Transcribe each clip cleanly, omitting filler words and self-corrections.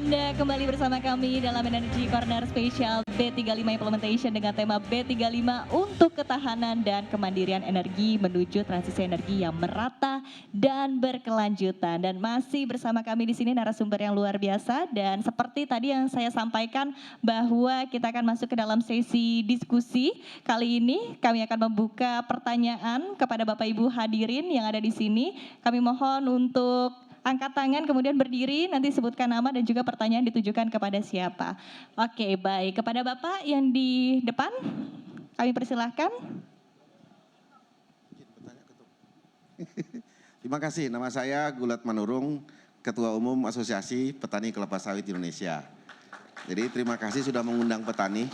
Anda kembali bersama kami dalam Energy Corner Spesial B35 Implementation dengan tema B35 untuk ketahanan dan kemandirian energi menuju transisi energi yang merata dan berkelanjutan. Dan masih bersama kami di sini narasumber yang luar biasa, dan seperti tadi yang saya sampaikan bahwa kita akan masuk ke dalam sesi diskusi. Kali ini kami akan membuka pertanyaan kepada Bapak Ibu hadirin yang ada di sini. Kami mohon untuk angkat tangan, kemudian berdiri, nanti sebutkan nama dan juga pertanyaan ditujukan kepada siapa. Oke, baik. Kepada Bapak yang di depan, kami persilahkan. Terima kasih, nama saya Gulat Manurung, Ketua Umum Asosiasi Petani Kelapa Sawit Indonesia. Jadi terima kasih sudah mengundang petani,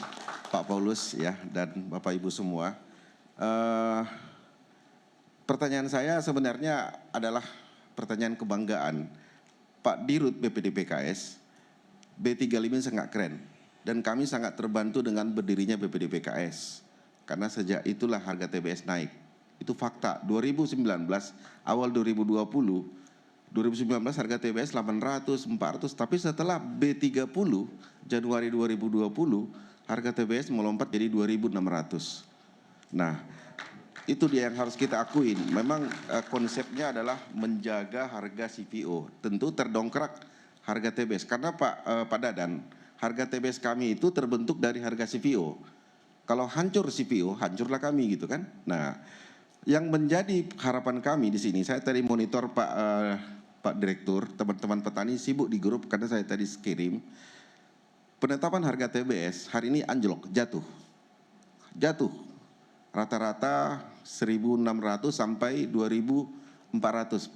Pak Paulus ya, dan Bapak Ibu semua. Pertanyaan saya sebenarnya adalah pertanyaan kebanggaan. Pak Dirut BPDPKS, B35 sangat keren. Dan kami sangat terbantu dengan berdirinya BPDPKS. Karena sejak itulah harga TBS naik. Itu fakta. 2019, awal 2020 harga TBS 800, 400. Tapi setelah B30, Januari 2020, harga TBS melompat jadi 2.600. Nah, itu dia yang harus kita akuin. Memang konsepnya adalah menjaga harga CPO. Tentu terdongkrak harga TBS. Karena Pak Dadan, harga TBS kami itu terbentuk dari harga CPO. Kalau hancur CPO, hancurlah kami gitu kan. Nah, yang menjadi harapan kami di sini, saya tadi monitor Pak Direktur, teman-teman petani sibuk di grup karena saya tadi kirim. Penetapan harga TBS hari ini anjlok, jatuh. Rata-rata 1.600 sampai 2.400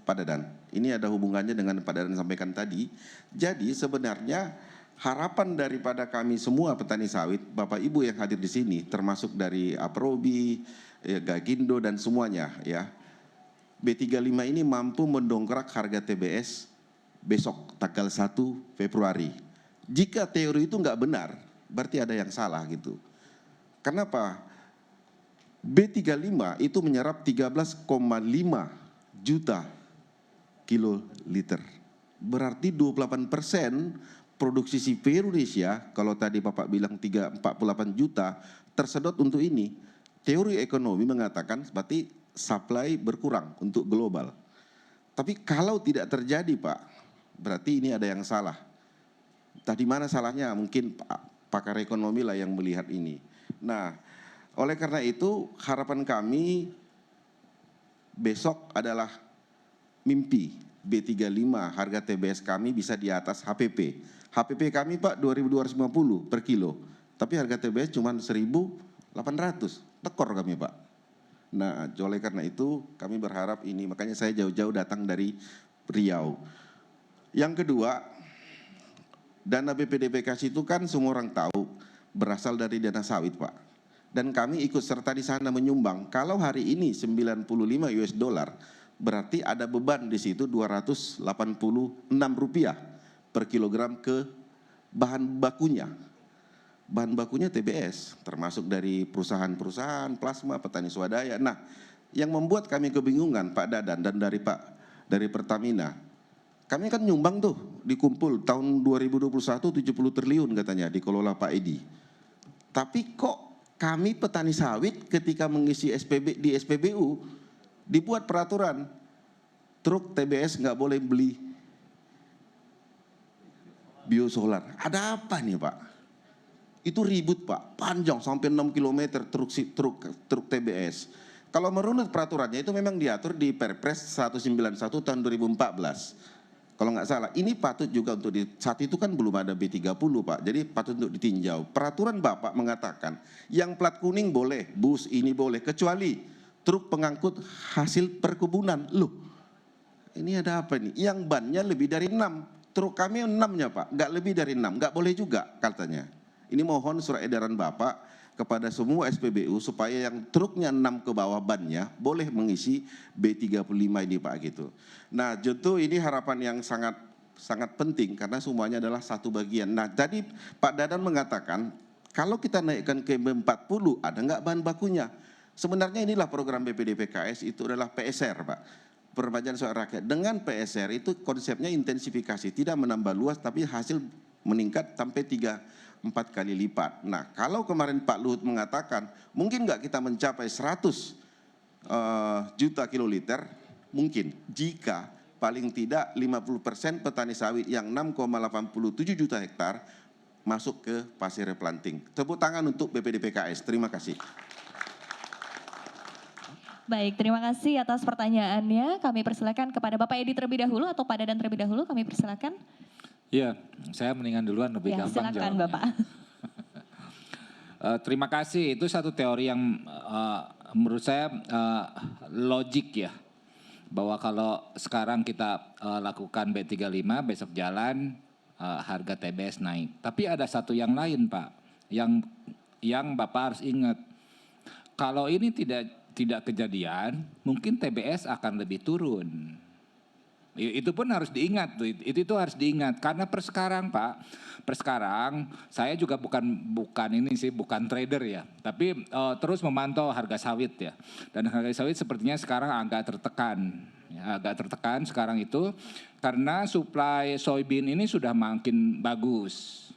Pak Dadan. Ini ada hubungannya dengan Pak Dadan sampaikan tadi. Jadi sebenarnya harapan daripada kami semua petani sawit, Bapak Ibu yang hadir di sini, termasuk dari Aprobi, Gagindo dan semuanya ya. B35 ini mampu mendongkrak harga TBS besok tanggal 1 Februari. Jika teori itu nggak benar, berarti ada yang salah gitu. Kenapa? B35 itu menyerap 13,5 juta kiloliter. Berarti 28% produksi CPO Indonesia, kalau tadi Bapak bilang 48 juta, tersedot untuk ini. Teori ekonomi mengatakan berarti supply berkurang untuk global. Tapi kalau tidak terjadi Pak, berarti ini ada yang salah. Tadi mana salahnya? Mungkin pakar ekonomi lah yang melihat ini. Nah, oleh karena itu harapan kami besok adalah mimpi B35 harga TBS kami bisa di atas HPP. HPP kami Pak 2.250 per kilo, tapi harga TBS cuma 1.800, tekor kami Pak. Nah, oleh karena itu kami berharap ini, makanya saya jauh-jauh datang dari Riau. Yang kedua, dana BPDPKS itu kan semua orang tahu berasal dari dana sawit Pak. Dan kami ikut serta di sana menyumbang. Kalau hari ini 95 US dollar, berarti ada beban di situ 286 rupiah per kilogram ke bahan bakunya. Bahan bakunya TBS, termasuk dari perusahaan-perusahaan, plasma, petani swadaya. Nah, yang membuat kami kebingungan Pak Dadan dan dari Pertamina, kami kan nyumbang tuh, dikumpul tahun 2021 70 triliun katanya dikelola Pak Edi. Tapi kok kami petani sawit ketika mengisi di SPBU dibuat peraturan truk TBS nggak boleh beli biosolar. Ada apa nih Pak? Itu ribut Pak, panjang sampai 6 km truk TBS. Kalau menurut peraturannya itu memang diatur di Perpres 191 tahun 2014. Kalau nggak salah, ini patut juga untuk saat itu kan belum ada B30 Pak, jadi patut untuk ditinjau. Peraturan Bapak mengatakan yang plat kuning boleh, bus ini boleh, kecuali truk pengangkut hasil perkebunan. Loh, ini ada apa nih? Yang bannya lebih dari 6, truk kami 6-nya Pak, nggak lebih dari 6, nggak boleh juga katanya. Ini mohon surat edaran Bapak kepada semua SPBU supaya yang truknya 6 ke bawah bannya boleh mengisi B35 ini Pak gitu. Nah, tentu ini harapan yang sangat penting karena semuanya adalah satu bagian. Nah, tadi Pak Dadan mengatakan kalau kita naikkan ke B40 ada nggak bahan bakunya? Sebenarnya inilah program BPDPKS itu adalah PSR Pak. permajaan suara rakyat. Dengan PSR itu konsepnya intensifikasi, tidak menambah luas tapi hasil meningkat sampai 3-4 kali lipat. Nah, kalau kemarin Pak Luhut mengatakan mungkin nggak kita mencapai 100 juta kiloliter, mungkin jika paling tidak 50% petani sawit yang 6,87 juta hektar masuk ke pasir replanting. Tepuk tangan untuk BPDPKS. Terima kasih. Baik, terima kasih atas pertanyaannya. Kami persilakan kepada Bapak Edi terlebih dahulu atau Pak Dadan terlebih dahulu. Kami persilakan. Iya, saya mendingan duluan lebih Ya, gampang silakan jawabnya. Bapak. Terima kasih, itu satu teori yang menurut saya logik ya. Bahwa kalau sekarang kita lakukan B35, besok jalan harga TBS naik. Tapi ada satu yang lain Pak, yang Bapak harus ingat. Kalau ini tidak kejadian, mungkin TBS akan lebih turun. Itu pun harus diingat tuh. Itu harus diingat karena persekarang Pak, persekarang saya juga bukan trader ya, tapi terus memantau harga sawit ya. Dan harga sawit sepertinya sekarang agak tertekan. Ya, agak tertekan sekarang itu karena suplai soybean ini sudah makin bagus.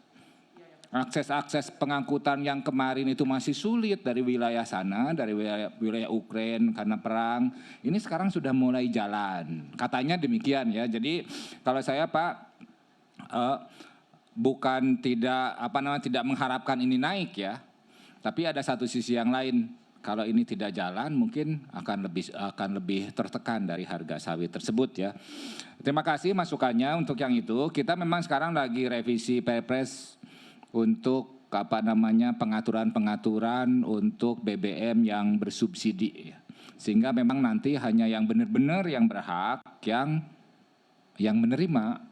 Akses pengangkutan yang kemarin itu masih sulit dari wilayah sana, dari wilayah Ukraina karena perang. Ini sekarang sudah mulai jalan. Katanya demikian ya. Jadi kalau saya Pak bukan tidak mengharapkan ini naik ya. Tapi ada satu sisi yang lain. Kalau ini tidak jalan mungkin akan lebih tertekan dari harga sawit tersebut ya. Terima kasih masukannya untuk yang itu. Kita memang sekarang lagi revisi Perpres untuk pengaturan untuk BBM yang bersubsidi, sehingga memang nanti hanya yang benar-benar yang berhak yang menerima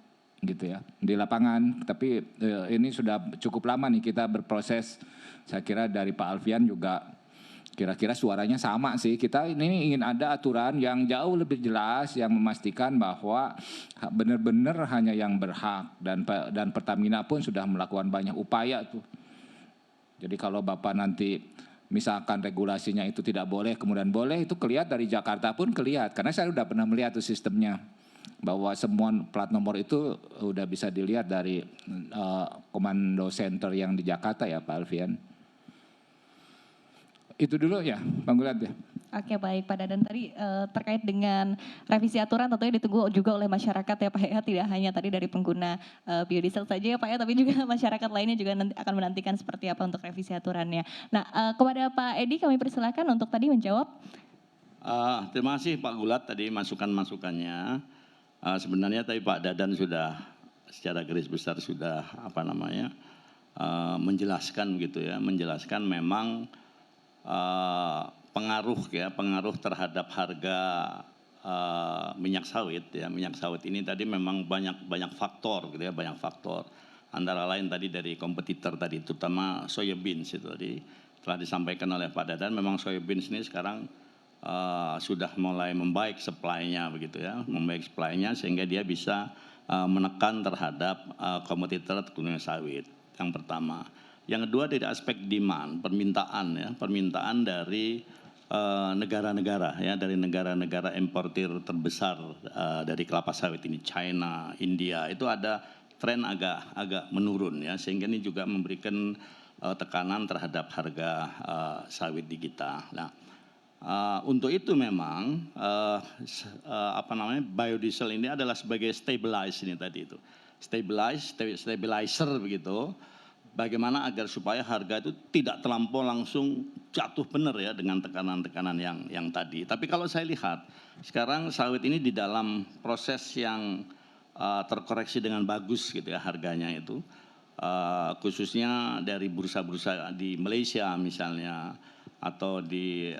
gitu ya di lapangan. Tapi ini sudah cukup lama nih kita berproses. Saya kira dari Pak Alfian juga kira-kira suaranya sama sih. Kita ini ingin ada aturan yang jauh lebih jelas yang memastikan bahwa benar-benar hanya yang berhak, dan Pertamina pun sudah melakukan banyak upaya tuh. Jadi kalau Bapak nanti misalkan regulasinya itu tidak boleh kemudian boleh, itu kelihatan dari Jakarta pun kelihatan karena saya sudah pernah melihat tuh sistemnya bahwa semua plat nomor itu udah bisa dilihat dari komando center yang di Jakarta ya Pak Alfian. Itu dulu ya, Bang Gulat ya. Oke baik Pak Dadan, tadi terkait dengan revisi aturan tentunya ditunggu juga oleh masyarakat ya Pak ya, tidak hanya tadi dari pengguna biodiesel saja ya Pak ya, tapi juga masyarakat lainnya juga nanti akan menantikan seperti apa untuk revisi aturannya. Nah kepada Pak Edi kami persilakan untuk tadi menjawab. Terima kasih Pak Gulat tadi masukan-masukannya. Sebenarnya tadi Pak Dadan sudah secara garis besar sudah menjelaskan gitu ya, menjelaskan memang pengaruh terhadap harga minyak sawit ya. Minyak sawit ini tadi memang banyak faktor gitu ya, banyak faktor. Antara lain tadi dari kompetitor tadi, terutama soybeans itu tadi telah disampaikan oleh Pak Dadan. Memang soybeans ini sekarang sudah mulai membaik supply-nya begitu ya, membaik supply-nya sehingga dia bisa menekan terhadap kompetitor kuning sawit. Yang pertama. Yang kedua dari aspek demand, permintaan dari negara-negara ya, dari negara-negara importir terbesar dari kelapa sawit ini, China, India, itu ada tren agak menurun ya, sehingga ini juga memberikan tekanan terhadap harga sawit di kita. Nah, untuk itu memang biodiesel ini adalah sebagai stabilizer ini tadi itu, stabilizer begitu. Bagaimana agar supaya harga itu tidak terlampau langsung jatuh benar ya dengan tekanan-tekanan yang tadi. Tapi kalau saya lihat sekarang sawit ini di dalam proses yang terkoreksi dengan bagus gitu ya harganya itu, khususnya dari bursa-bursa di Malaysia misalnya atau di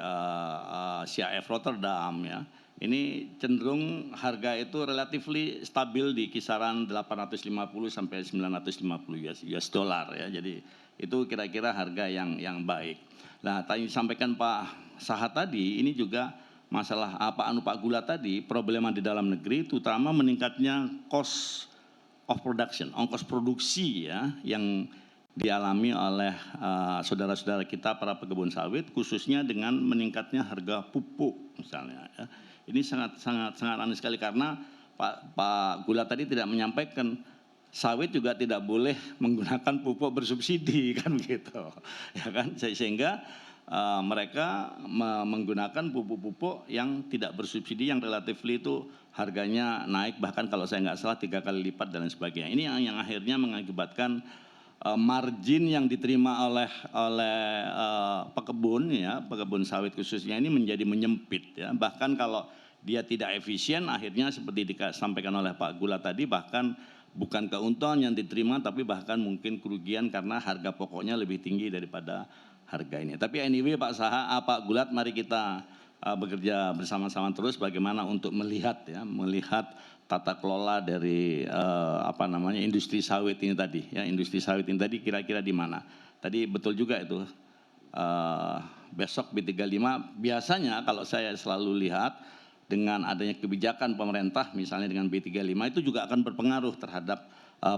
CIF Rotterdam ya. Ini cenderung harga itu relatif stabil di kisaran 850 sampai 950 US dollar ya. Jadi itu kira-kira harga yang baik. Nah, tadi disampaikan Pak Sahat tadi, ini juga masalah Pak Gula tadi, problema di dalam negeri terutama meningkatnya cost of production, ongkos produksi ya, yang dialami oleh saudara-saudara kita para pekebun sawit, khususnya dengan meningkatnya harga pupuk misalnya. Ya. Ini sangat aneh sekali karena Pak Gulat tadi tidak menyampaikan sawit juga tidak boleh menggunakan pupuk bersubsidi kan gitu, ya kan, sehingga mereka menggunakan pupuk-pupuk yang tidak bersubsidi yang relatif itu harganya naik bahkan kalau saya nggak salah 3 kali lipat dan lain sebagainya. Ini yang akhirnya mengakibatkan margin yang diterima oleh pekebun ya, pekebun sawit khususnya ini menjadi menyempit ya. Bahkan kalau dia tidak efisien akhirnya seperti disampaikan oleh Pak Gulat tadi, bahkan bukan keuntungan yang diterima tapi bahkan mungkin kerugian karena harga pokoknya lebih tinggi daripada harga ini. Tapi anyway Pak Gulat, mari kita bekerja bersama-sama terus bagaimana untuk melihat tata kelola dari industri sawit ini tadi ya, industri sawit ini tadi kira-kira di mana. Tadi betul juga itu besok B35 biasanya kalau saya selalu lihat dengan adanya kebijakan pemerintah misalnya dengan B35 itu juga akan berpengaruh terhadap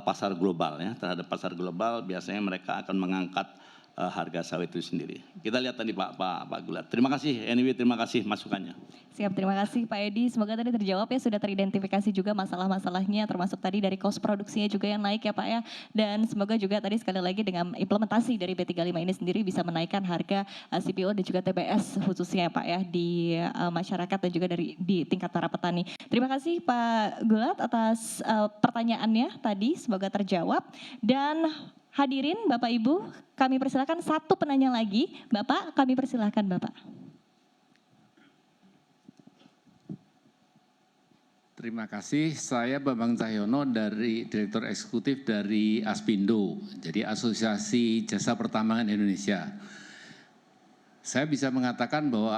pasar global ya, terhadap pasar global biasanya mereka akan mengangkat harga sawit itu sendiri. Kita lihat tadi Pak Gulat. Terima kasih, anyway terima kasih masukannya. Siap, terima kasih Pak Edi. Semoga tadi terjawab ya, sudah teridentifikasi juga masalah-masalahnya termasuk tadi dari cost produksinya juga yang naik ya Pak ya. Dan semoga juga tadi sekali lagi dengan implementasi dari B35 ini sendiri bisa menaikkan harga CPO dan juga TBS khususnya ya Pak ya di masyarakat dan juga di tingkat para petani. Terima kasih Pak Gulat atas pertanyaannya tadi, semoga terjawab. Dan hadirin Bapak Ibu, kami persilakan satu penanya lagi. Bapak, kami persilakan Bapak. Terima kasih, saya Bambang Cahyono dari Direktur Eksekutif dari Aspindo, jadi Asosiasi Jasa Pertambangan Indonesia. Saya bisa mengatakan bahwa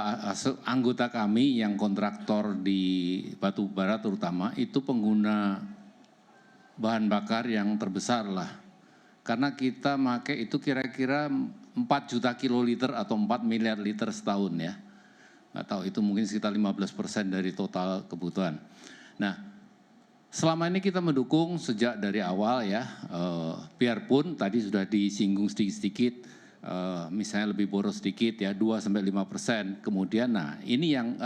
anggota kami yang kontraktor di batu bara terutama itu pengguna bahan bakar yang terbesar lah. Karena kita pakai itu kira-kira 4 juta kiloliter atau 4 miliar liter setahun ya. Nggak tahu, itu mungkin sekitar 15% dari total kebutuhan. Nah, selama ini kita mendukung sejak dari awal ya, biarpun tadi sudah disinggung sedikit-sedikit, misalnya lebih boros sedikit ya, 2-5%. Kemudian nah ini yang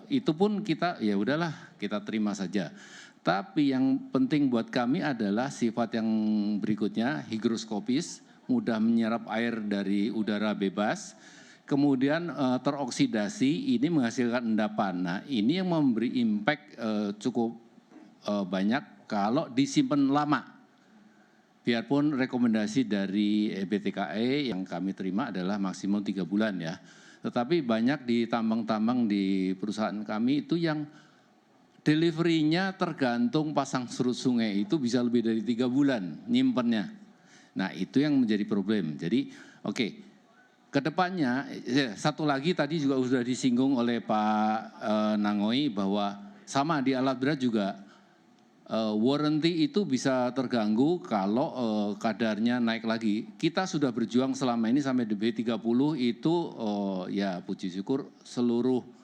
itu pun kita ya udahlah kita terima saja. Tapi yang penting buat kami adalah sifat yang berikutnya, higroskopis, mudah menyerap air dari udara bebas, kemudian teroksidasi, ini menghasilkan endapan. Nah ini yang memberi impact cukup banyak kalau disimpan lama. Biarpun rekomendasi dari BTKE yang kami terima adalah maksimum 3 bulan ya. Tetapi banyak di tambang-tambang di perusahaan kami itu yang delivery-nya tergantung pasang surut sungai itu bisa lebih dari 3 bulan nyimpennya. Nah itu yang menjadi problem. Jadi oke, kedepannya satu lagi tadi juga sudah disinggung oleh Pak Nangoi bahwa sama di alat berat juga warranty itu bisa terganggu kalau kadarnya naik lagi. Kita sudah berjuang selama ini sampai di B30 itu ya puji syukur seluruh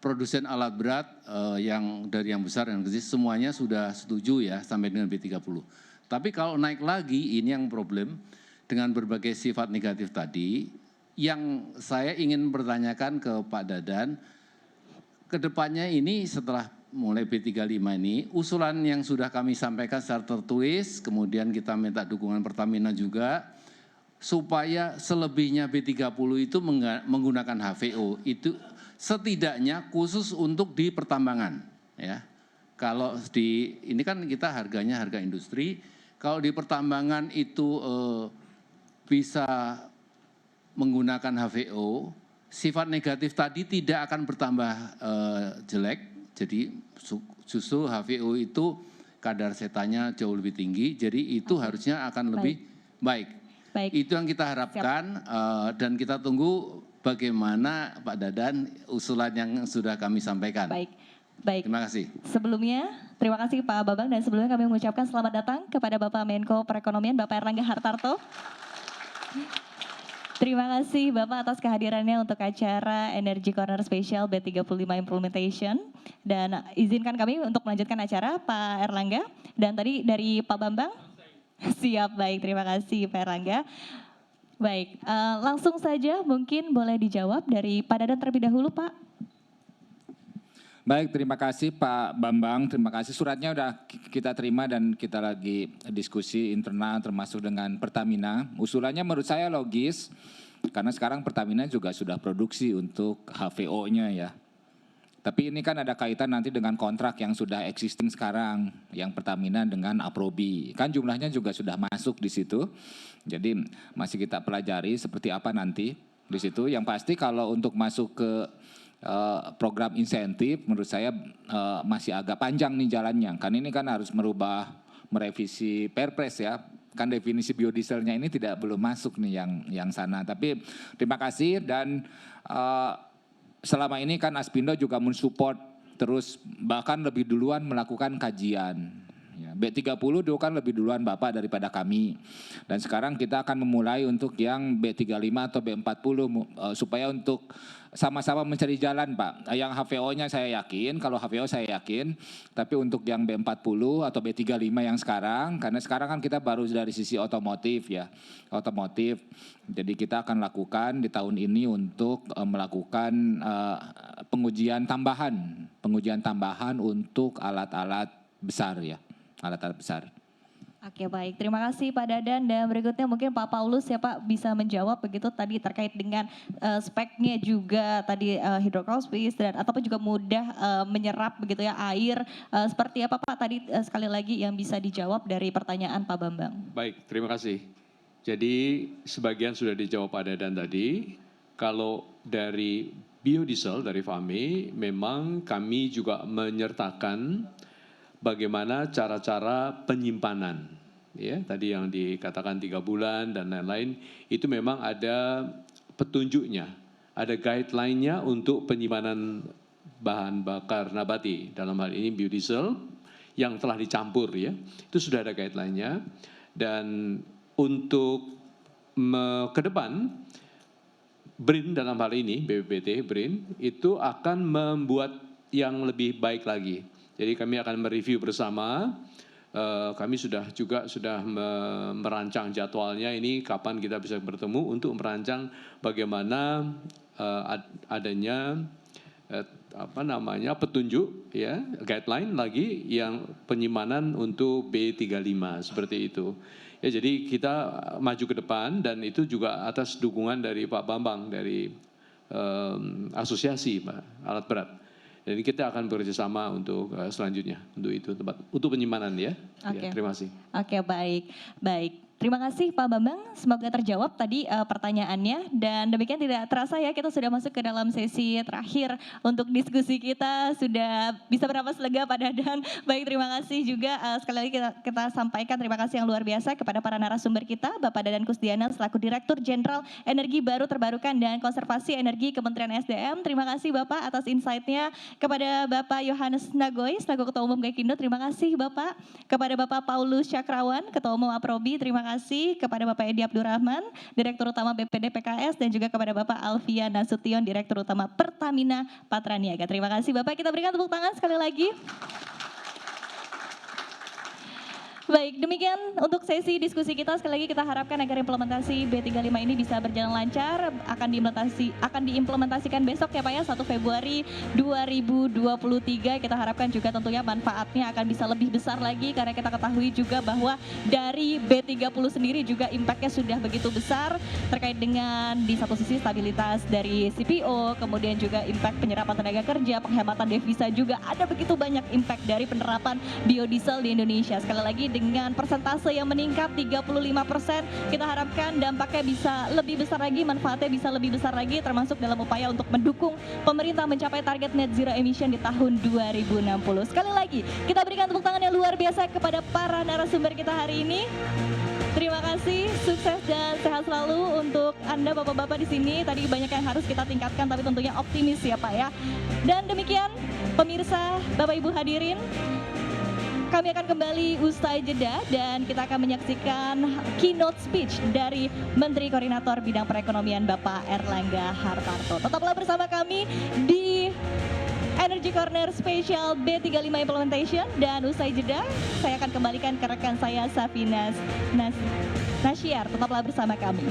produsen alat berat yang dari yang besar dan kecil semuanya sudah setuju ya sampai dengan B30. Tapi kalau naik lagi ini yang problem dengan berbagai sifat negatif tadi. Yang saya ingin bertanyakan ke Pak Dadan, kedepannya ini setelah mulai B35 ini, usulan yang sudah kami sampaikan secara tertulis, kemudian kita minta dukungan Pertamina juga, supaya selebihnya B30 itu menggunakan HVO, itu setidaknya khusus untuk di pertambangan. Ya. Kalau di, ini kan kita harganya harga industri, kalau di pertambangan itu bisa menggunakan HVO, sifat negatif tadi tidak akan bertambah jelek, jadi justru HVO itu kadar setanya jauh lebih tinggi, jadi itu harusnya akan lebih baik. Itu yang kita harapkan dan kita tunggu bagaimana Pak Dadan usulan yang sudah kami sampaikan. Baik. Terima kasih. Sebelumnya, terima kasih Pak Bambang dan sebelumnya kami mengucapkan selamat datang kepada Bapak Menko Perekonomian, Bapak Erlangga Hartarto. Terima kasih Bapak atas kehadirannya untuk acara Energy Corner Special B35 Implementation. Dan izinkan kami untuk melanjutkan acara Pak Erlangga. Dan tadi dari Pak Bambang, Siap, baik. Terima kasih Pak Erlangga. Baik, langsung saja mungkin boleh dijawab dari Pak Dadan terlebih dahulu, Pak. Baik, terima kasih Pak Bambang. Terima kasih, suratnya sudah kita terima dan kita lagi diskusi internal termasuk dengan Pertamina. Usulannya menurut saya logis, karena sekarang Pertamina juga sudah produksi untuk HVO-nya ya. Tapi ini kan ada kaitan nanti dengan kontrak yang sudah existing sekarang, yang Pertamina dengan Aprobi. Kan jumlahnya juga sudah masuk di situ. Jadi masih kita pelajari seperti apa nanti di situ. Yang pasti kalau untuk masuk ke program insentif, menurut saya masih agak panjang nih jalannya. Kan ini kan harus merevisi Perpres ya. Kan definisi biodieselnya ini belum masuk nih yang sana. Tapi terima kasih dan selama ini kan Aspindo juga mensupport terus bahkan lebih duluan melakukan kajian. Ya, B30 dulu kan lebih duluan Bapak daripada kami. Dan sekarang kita akan memulai untuk yang B35 atau B40 supaya untuk sama-sama mencari jalan Pak. Yang HVO-nya saya yakin, kalau HVO saya yakin. Tapi untuk yang B40 atau B35 yang sekarang, karena sekarang kan kita baru dari sisi otomotif ya. Otomotif, jadi kita akan lakukan di tahun ini untuk melakukan pengujian tambahan untuk alat-alat besar ya. Alat-alat besar. Oke, baik, terima kasih Pak Dadan, dan berikutnya mungkin Pak Paulus ya Pak bisa menjawab begitu tadi terkait dengan speknya juga tadi hidrokauspis dan ataupun juga mudah menyerap begitu ya air, seperti apa Pak tadi sekali lagi yang bisa dijawab dari pertanyaan Pak Bambang. Baik, terima kasih. Jadi sebagian sudah dijawab Pak Dadan tadi. Kalau dari biodiesel dari FAME memang kami juga menyertakan bagaimana cara-cara penyimpanan, ya tadi yang dikatakan 3 bulan dan lain-lain, itu memang ada petunjuknya, ada guideline-nya untuk penyimpanan bahan bakar nabati, dalam hal ini biodiesel yang telah dicampur ya, itu sudah ada guideline-nya. Dan untuk ke depan, BRIN dalam hal ini, BPPT, BRIN, itu akan membuat yang lebih baik lagi. Jadi kami akan mereview bersama, kami sudah merancang jadwalnya ini kapan kita bisa bertemu untuk merancang bagaimana adanya petunjuk ya, guideline lagi yang penyimpanan untuk B35 seperti itu. Ya, jadi kita maju ke depan dan itu juga atas dukungan dari Pak Bambang dari asosiasi Pak Alat Berat. Jadi kita akan bekerjasama untuk selanjutnya untuk itu tempat untuk penyimpanan ya. Oke. Ya, terima kasih. Oke, baik. Terima kasih Pak Bambang, semoga terjawab tadi pertanyaannya, dan demikian tidak terasa ya kita sudah masuk ke dalam sesi terakhir untuk diskusi kita, sudah bisa bernapas lega Pak Dadan. Baik, terima kasih juga sekali lagi kita sampaikan terima kasih yang luar biasa kepada para narasumber kita, Bapak Dadan Kusdiana selaku Direktur Jenderal Energi Baru Terbarukan dan Konservasi Energi Kementerian SDM. Terima kasih Bapak atas insight-nya. Kepada Bapak Yohanes Nagoy selaku Ketua Umum Gaikindo, terima kasih Bapak. Kepada Bapak Paulus Cakrawan, Ketua Umum Aprobi, terima kasih. Kepada Bapak Edi Abdurrahman, Direktur Utama BPD PKS, dan juga kepada Bapak Alfian Nasution, Direktur Utama Pertamina Patraniaga. Terima kasih Bapak, kita berikan tepuk tangan sekali lagi. Baik, demikian untuk sesi diskusi kita. Sekali lagi kita harapkan agar implementasi B35 ini bisa berjalan lancar, akan diimplementasikan besok ya Pak ya, 1 Februari 2023. Kita harapkan juga tentunya manfaatnya akan bisa lebih besar lagi, karena kita ketahui juga bahwa dari B30 sendiri juga impactnya sudah begitu besar terkait dengan di satu sisi stabilitas dari CPO, kemudian juga impact penyerapan tenaga kerja, penghematan devisa, juga ada begitu banyak impact dari penerapan biodiesel di Indonesia. Sekali lagi dengan persentase yang meningkat 35%, kita harapkan dampaknya bisa lebih besar lagi, manfaatnya bisa lebih besar lagi, termasuk dalam upaya untuk mendukung pemerintah mencapai target net zero emission di tahun 2060. Sekali lagi, kita berikan tepuk tangan yang luar biasa kepada para narasumber kita hari ini. Terima kasih, sukses dan sehat selalu untuk Anda Bapak-Bapak di sini. Tadi banyak yang harus kita tingkatkan, tapi tentunya optimis ya Pak ya. Dan demikian pemirsa, Bapak Ibu hadirin, kami akan kembali usai jeda dan kita akan menyaksikan keynote speech dari Menteri Koordinator Bidang Perekonomian Bapak Erlangga Hartarto. Tetaplah bersama kami di Energi Energy Corner Special B35 Implementation, dan usai jeda saya akan kembalikan ke rekan saya Safinas Nasyar. Tetaplah bersama kami.